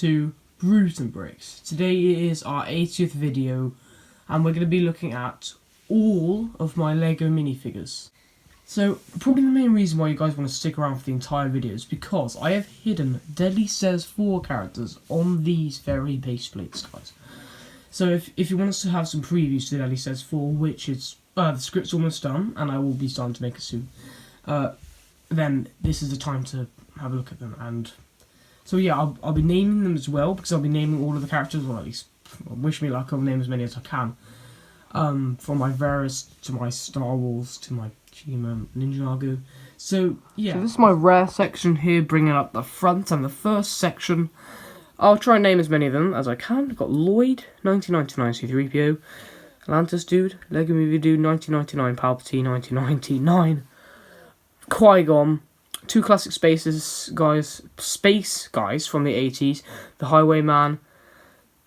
to Brews and Bricks. Today is our 80th video and we're going to be looking at all of my Lego minifigures. So probably the main reason why you guys want to stick around for the entire video is because I have hidden Deadly Says 4 characters on these very base plates, guys. So if you want us to have some previews to Deadly Says 4, which is the script's almost done and I will be starting to make it soon, then this is the time to have a look at them. And so yeah, I'll be naming them as well, because I'll be naming all of the characters, or at least, wish me luck, I'll name as many as I can. From my Varus to my Star Wars to my Ninjago. So yeah, so this is my rare section here, bringing up the front and the first section. I'll try and name as many of them as I can. I've got Lloyd, 1999 C3PO, Atlantis Dude, Lego Movie Dude, 1999 Palpatine, 1999 Qui-Gon, two classic space guys from the 80s, the Highwayman,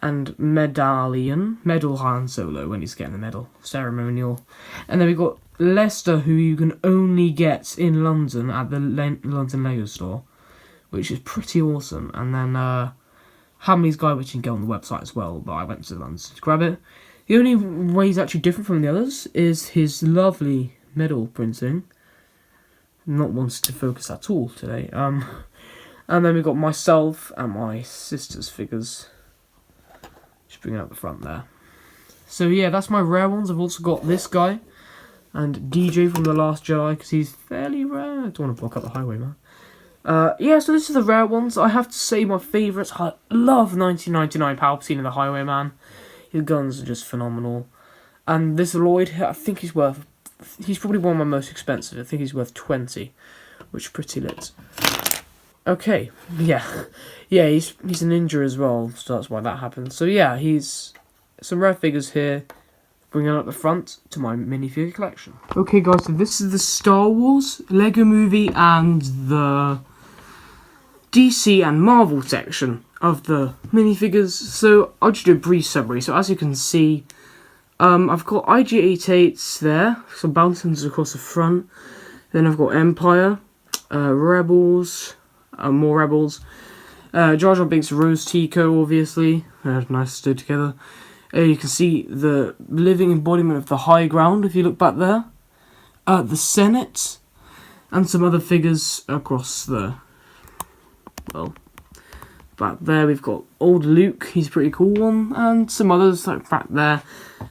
and Medal Han Solo when he's getting the medal, ceremonial. And then we've got Lester, who you can only get in London at the London Lego store, which is pretty awesome. And then Hamley's guy, which you can get on the website as well, but I went to London to grab it. The only way he's actually different from the others is his lovely medal printing. Not wanted to focus at all today. And then we've got myself and my sister's figures. Just bringing out the front there. So yeah, that's my rare ones. I've also got this guy and DJ from The Last Jedi, because he's fairly rare. I don't want to block up the Highwayman. Yeah, so this is the rare ones. I have to say my favourites. I love 1999 Palpatine and the Highwayman. His guns are just phenomenal. And this Lloyd, I think he's probably one of my most expensive. I think he's worth 20, which is pretty lit. Okay, yeah, he's a ninja as well, so that's why that happened. So yeah, he's some rare figures here, bringing up the front to my minifigure collection. Okay guys, so this is the Star Wars, Lego Movie, and the DC and Marvel section of the minifigures. So I'll just do a brief summary. So as you can see, I've got IG-88s there, some Bountons across the front. Then I've got Empire, Rebels, more Rebels. Jar Jar Binks, Rose Tico, obviously. Nice stood together. You can see the living embodiment of the high ground if you look back there. The Senate, and some other figures across the, well, back there we've got old Luke, he's a pretty cool one, and some others like back there.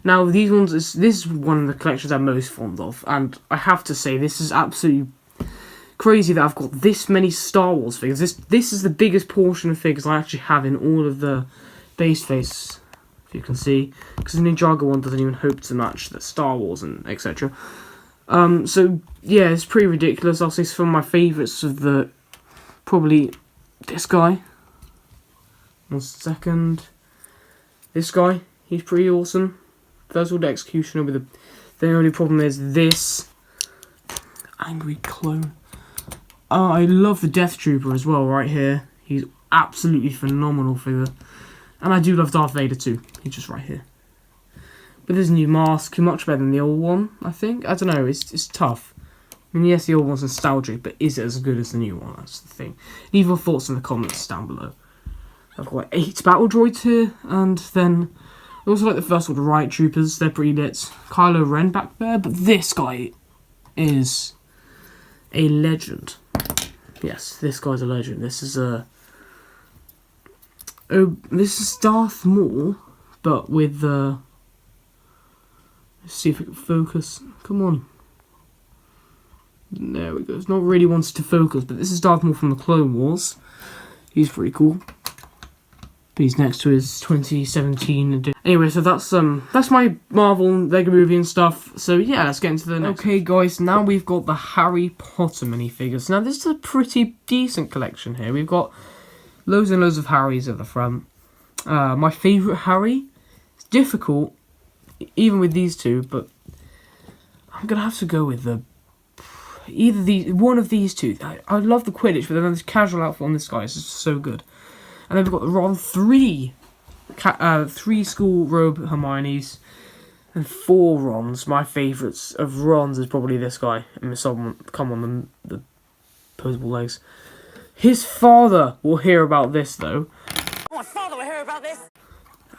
Now these ones, this is one of the collections I'm most fond of, and I have to say this is absolutely crazy that I've got this many Star Wars figures. This is the biggest portion of figures I actually have in all of the base face, if you can see, because the Ninjago one doesn't even hope to match the Star Wars and etc. So yeah, it's pretty ridiculous. I'll say some of my favourites of the, probably this guy. 1 second. This guy, he's pretty awesome. First Order Executioner with the only problem is this angry clone. I love the Death Trooper as well right here. He's absolutely phenomenal figure. And I do love Darth Vader too. He's just right here. With his new mask, much better than the old one, I think. I don't know, it's tough. I mean, yes, the old one's nostalgic, but is it as good as the new one? That's the thing. Leave your thoughts in the comments down below. I've got 8 battle droids here, and then I also like the First Order Riot Troopers. They're pretty lit. Kylo Ren back there, but this guy is a legend. Yes, this guy's a legend. This is this is Darth Maul, but with let's see if it can focus. Come on. There we go. It's not really wanting to focus, but this is Darth Maul from the Clone Wars. He's pretty cool. But he's next to his 2017 edition. Anyway, so that's my Marvel Lego Movie and stuff. So yeah, let's get into the next. Okay guys, now we've got the Harry Potter minifigures. Now this is a pretty decent collection here. We've got loads and loads of Harrys at the front. My favourite Harry, it's difficult, even with these two, but I'm gonna have to go with one of these two. I love the Quidditch, but then this casual outfit on this guy is just so good. And then we've got the Ron 3 school robe Hermione's, and 4 Rons. My favourites of Rons is probably this guy. And someone come on the posable legs. His father will hear about this though. my father will hear about this.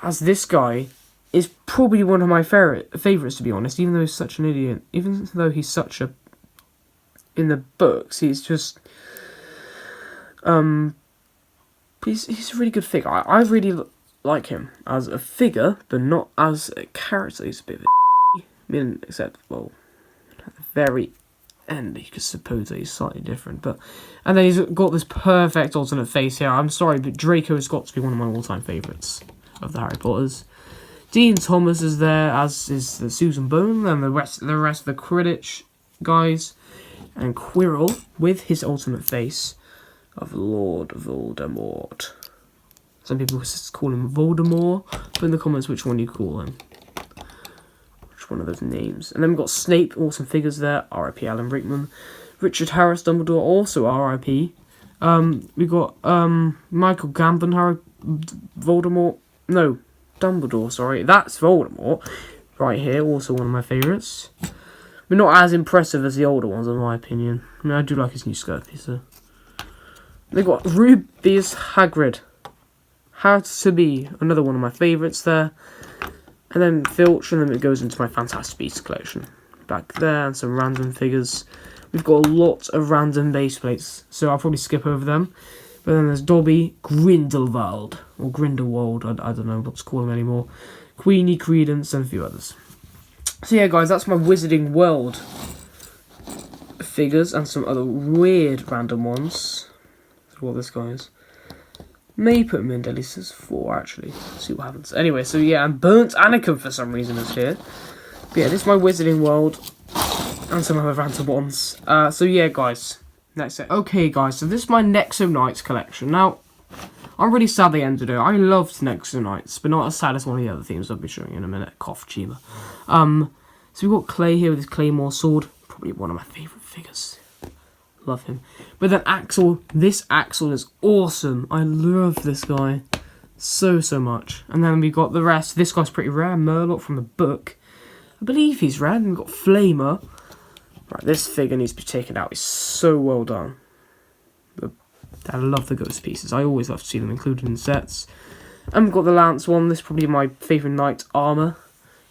As this guy is probably one of my favourites, to be honest, even though he's such an idiot. Even though he's such a... In the books, he's just... He's a really good figure. I really like him as a figure, but not as a character. He's a bit of a... I mean, except, well, at the very end, you could suppose that he's slightly different. But and then he's got this perfect alternate face here. I'm sorry, but Draco has got to be one of my all-time favourites of the Harry Potters. Dean Thomas is there, as is the Susan Bowen, and the rest of the Quidditch guys, and Quirrell with his ultimate face of Lord Voldemort. Some people call him Voldemort. Put in the comments which one you call him. Which one of those names. And then we've got Snape, awesome figures there. R.I.P. Alan Rickman. Richard Harris Dumbledore, also R.I.P. We've got Michael Gambon, Voldemort. No, Dumbledore, sorry. That's Voldemort. Right here, also one of my favourites. But not as impressive as the older ones, in my opinion. I mean, I do like his new skirt piece, though. They've got Rubius Hagrid. How to Be, another one of my favourites there. And then Filch, and then it goes into my Fantastic Beasts collection. Back there, and some random figures. We've got a lot of random base plates, so I'll probably skip over them. But then there's Dobby, Grindelwald, or Grindelwald, I don't know what to call him anymore. Queenie, Credence, and a few others. So yeah, guys, that's my Wizarding World figures, and some other weird random ones. That's what this guy is. May put him in Deadly Says 4, actually. See what happens. Anyway, so yeah, and Burnt Anakin for some reason is here. But yeah, this is my Wizarding World. And some other random ones. So yeah, guys. Next set. Okay, guys, so this is my Nexo Knights collection. Now, I'm really sad they ended it. I loved Nexo Knights, but not as sad as one of the other themes I'll be showing you in a minute. Cough, Chima. So we've got Clay here with his Claymore sword. Probably one of my favourite figures. Love him. But then Axel, this Axel is awesome. I love this guy so much. And then we've got the rest. This guy's pretty rare. Murloc from the book. I believe he's rare. And we've got Flamer. Right, this figure needs to be taken out. It's so well done. I love the ghost pieces. I always love to see them included in sets. And we've got the Lance one. This is probably my favourite knight armour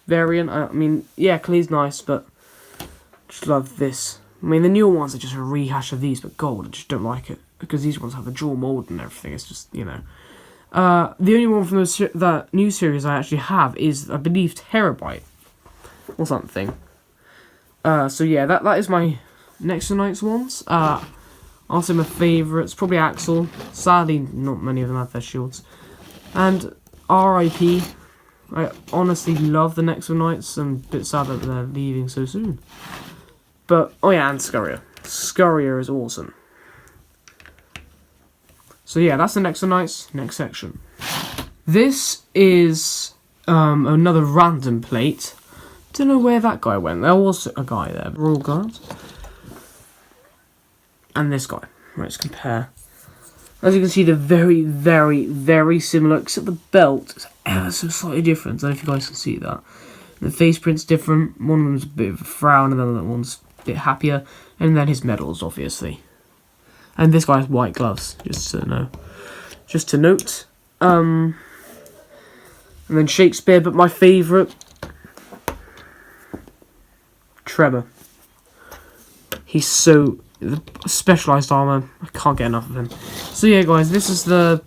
variant. I mean, yeah, Clay's nice, but just love this. I mean, the newer ones are just a rehash of these, but gold, I just don't like it. Because these ones have a dual mould and everything, it's just, you know. The only one from that new series I actually have is, I believe, Terabyte. Or something. So yeah, that is my Nexo Knights ones. Also my favourites, probably Axel. Sadly, not many of them have their shields. And R.I.P. I honestly love the Nexo Knights, and a bit sad that they're leaving so soon. But, oh yeah, and Scurrier. Scurrier is awesome. So yeah, that's the Nexo Knights. Next section. This is another random plate. Don't know where that guy went. There was a guy there. Royal Guard. And this guy. Let's compare. As you can see, they're very similar, except the belt is ever so slightly different. I don't know if you guys can see that. The face print's different. One of them's a bit of a frown, and the other one's a bit happier. And then his medals, obviously. And this guy has white gloves, just to know. Just to note. And then Shakespeare, but my favourite, Trevor. He's so... specialised armour. I can't get enough of him. So yeah, guys, this is the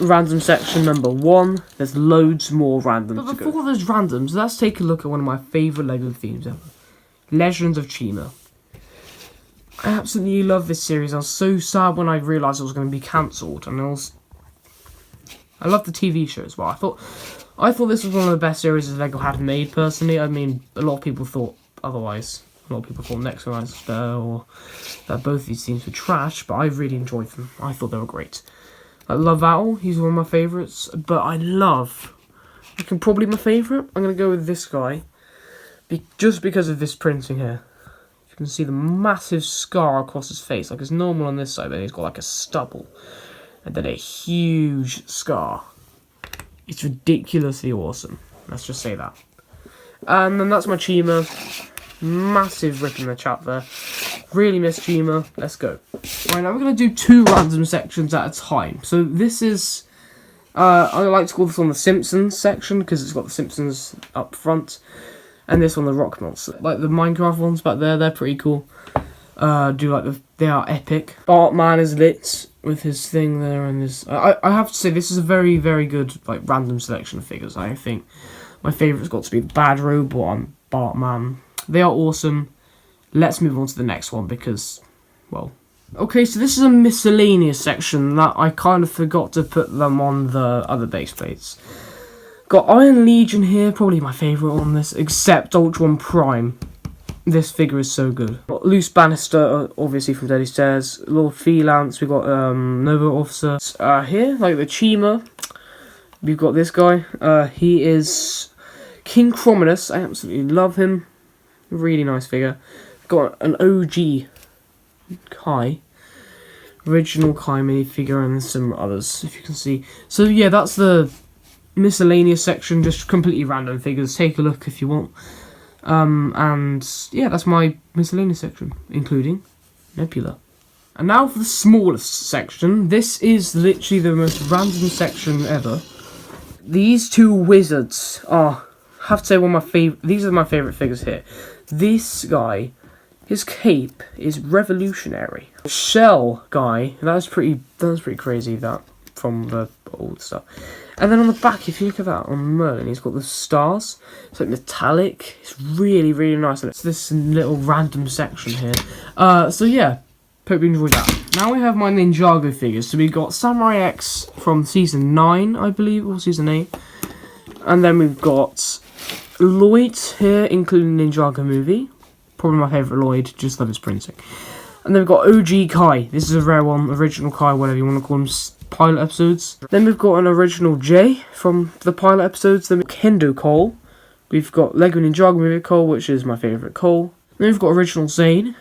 random section number 1. There's loads more randoms. But before there's randoms, let's take a look at one of my favourite LEGO themes ever. Legends of Chima. I absolutely love this series. I was so sad when I realised it was going to be cancelled, and I love the TV show as well. I thought this was one of the best series LEGO had made, personally. I mean, a lot of people thought otherwise. A lot of people thought Nexo Knights was better, or that both these teams were trash, but I really enjoyed them. I thought they were great. I love Adele, he's one of my favourites, but I can probably my favourite, I'm going to go with this guy, just because of this printing here. You can see the massive scar across his face, like it's normal on this side, but he's got like a stubble, and then a huge scar. It's ridiculously awesome, let's just say that. And then that's my Chima. Massive rip in the chat there. Really miss Chima. Let's go. Right, now we're going to do 2 random sections at a time. So this is, I like to call this one the Simpsons section, because it's got the Simpsons up front. And this one, the Rock Monster. Like the Minecraft ones back there, they're pretty cool. They are epic. Bartman is lit with his thing there, and this. I have to say, this is a very, very good like random selection of figures. I think my favourite's got to be Bad Robot and Bartman. They are awesome. Let's move on to the next one because, well, okay. So this is a miscellaneous section that I kind of forgot to put them on the other base plates. Got Iron Legion here, probably my favourite on this, except Ultron Prime. This figure is so good. Got Luce Bannister, obviously from Deadly Stairs. Lord Freelance, we've got Nova Officer. Here, like the Chima, we've got this guy. He is King Crominus. I absolutely love him. Really nice figure. Got an OG Kai. Original Kai minifigure and some others, if you can see. So yeah, that's the miscellaneous section, just completely random figures. Take a look if you want. And yeah, that's my miscellaneous section, including Nebula. And now for the smallest section. This is literally the most random section ever. These 2 wizards are, I have to say, one of my favorite. These are my favorite figures here. This guy, his cape is revolutionary. Shell guy, that's pretty crazy. That from the old stuff. And then on the back, if you look at that, on Merlin, he's got the stars. It's like metallic. It's really, really nice. And it's this little random section here. So yeah, hope you enjoyed that. Now we have my Ninjago figures. So we've got Samurai X from Season 9, I believe, or Season 8. And then we've got Lloyd here, including Ninjago movie. Probably my favourite Lloyd, just love his printing. And then we've got OG Kai. This is a rare one, original Kai, whatever you want to call him. Pilot episodes. Then we've got an original J from the pilot episodes. Then Kendo Cole. We've got Lego Ninjago movie Cole, which is my favourite Cole. Then we've got original Zane.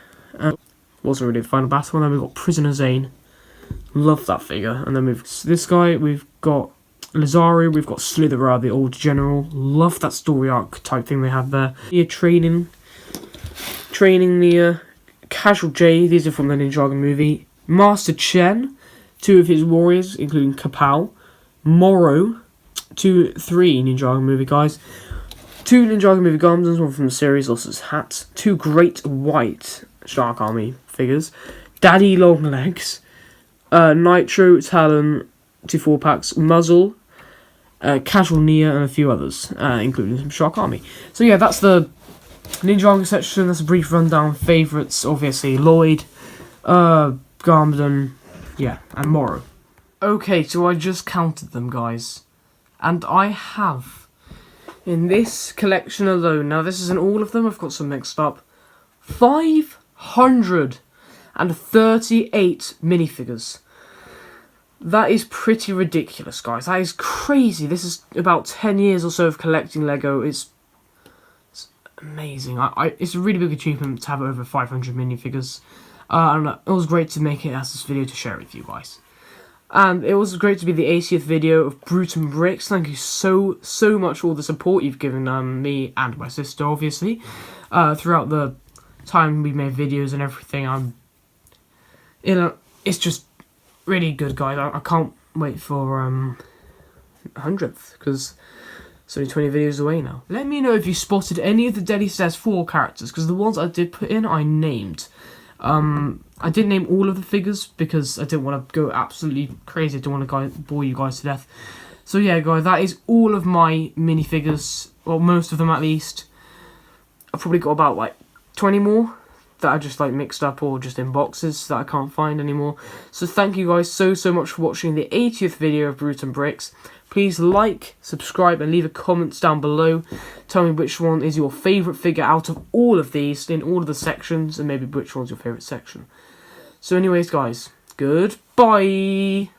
Wasn't really the final battle. And then we've got Prisoner Zane. Love that figure. And then we've this guy. We've got Lazaru. We've got Slitherer, the old general. Love that story arc type thing they have there. Here training the Casual J. These are from the Ninjago movie. Master Chen. 2 of his warriors, including Kapow. Moro. 3 Ninjago movie guys. 2 Ninjago movie Gundams, one from the series, lost his hat. 2 Great White Shark Army figures. Daddy Longlegs. Nitro, Talon, 2 4-packs. Muzzle. Casual Nia, and a few others, including some Shark Army. So yeah, that's the Ninjago section. That's a brief rundown. Favourites, obviously, Lloyd, Garmadon, yeah, and Moro. Okay, so I just counted them, guys. And I have, in this collection alone, now this isn't all of them, I've got some mixed up, 538 minifigures. That is pretty ridiculous, guys. That is crazy. This is about 10 years or so of collecting Lego. It's amazing. It's a really big achievement to have over 500 minifigures. And it was great to make it as this video to share with you guys. And it was great to be the 80th video of Brute and Bricks. Thank you so much for all the support you've given me and my sister, obviously, throughout the time we made videos and everything. It's just really good, guys. I can't wait for 100th, because it's only 20 videos away now. Let me know if you spotted any of the Deadly Stairs 4 characters, because the ones I did put in, I named. I didn't name all of the figures because I didn't want to go absolutely crazy. I didn't want to bore you guys to death. So yeah, guys, that is all of my minifigures. Well, most of them at least. I've probably got about like 20 more that are just like mixed up or just in boxes that I can't find anymore. So thank you guys so much for watching the 80th video of Brute and Bricks. Please like, subscribe, and leave a comment down below. Tell me which one is your favourite figure out of all of these, in all of the sections, and maybe which one's your favourite section. So anyways, guys, goodbye!